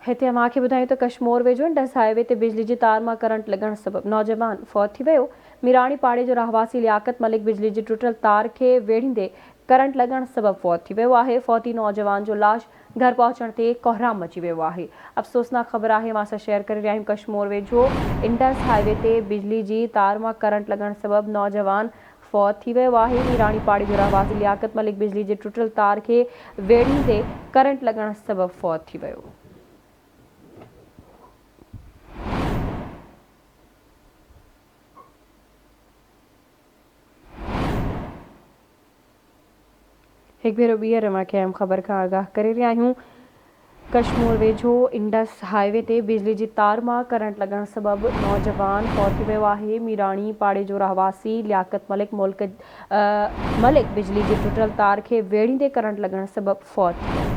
हिते अव्हांखे ॿुधायूं त कश्मीर वेझो इंडस हाईवे ते बिजली जी तार मां करंट लॻण सबबि नौजवान फौत थी वियो। मीराणी पाड़े जो रहवासी लियाकत मलिक बिजली जी टुटल तार खे वेढ़ींदे करंट लॻण सबबि फौत थी वियो आहे। फौती नौजवान जो लाश घर पहुचण ते कोहराम मची वियो आहे। अफ़सोसनाक ख़बर आहे, असां सां शेयर करे रहिया आहियूं। कश्मीर वेझो इंडस हाईवे ते बिजली जी तार मां करंट लॻण सबबि नौजवान फौत थी वियो आहे। मीराणी पाड़े जो रहवासी लियाकत मलिक बिजली जी टुटल तार खे वेढ़ींदे करंट लॻण सबबि फौत थी वियो। एक भेरो ॿीहर अव्हांखे अहम ख़बर खां आगाह करे रहिया आहियूं। कश्मीर वेझो इंडस हाईवे ते बिजली जी तार मां करंट लॻण सबबि नौजवान फौत थी वियो आहे। मीराणी पाड़े जो रहवासी लियाकत मलिक बिजली जी टुटल तार खे वेढ़ींदे करंट लॻण सबबि फौत थी वियो।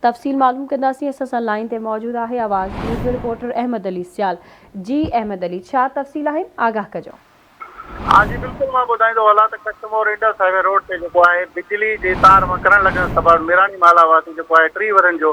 तफ़सील मालूम कंदासीं। असां सां लाइन ते मौजूदु आहे आवाज़ न्यूज़ रिपोर्टर अहमद अली सियाल। जी अहमद अली, छा तफ़सील आहिनि, आगाह कजो। हाँ जी बिल्कुल, मां ॿुधाईंदो हलां त कश्मीर इंडस हाईवे रोड ते जेको आहे बिजली जी तार मां करंट लॻण सबबि मीराणी माला वासी जेको आहे 30 वरनि जो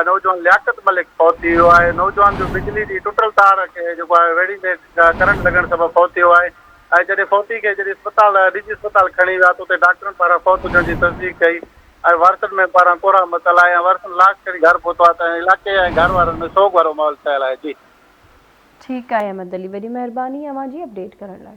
नौजवान लियाकत मलिक फौत थी वियो आहे। नौजवान जो बिजली जी टुटल तार खे जेको आहे वेढ़ींदे करंट लॻण सबबि फौत थियो आहे। ऐं जॾहिं फौती खे निजी अस्पताल खणी विया त उते डॉक्टरनि पारां फौत हुजण जी तस्दीक कई ऐं वारसनि में पारां कोरा मतल आहे ऐं वारसनि लाश खणी घर पहुतो आहे त इलाइक़े ऐं घर वारनि में सोग वारो माहौल ठहियल आहे। जी ठीकु आहे अहमद अली, वॾी महिरबानी अव्हांजी अपडेट करण लाइ।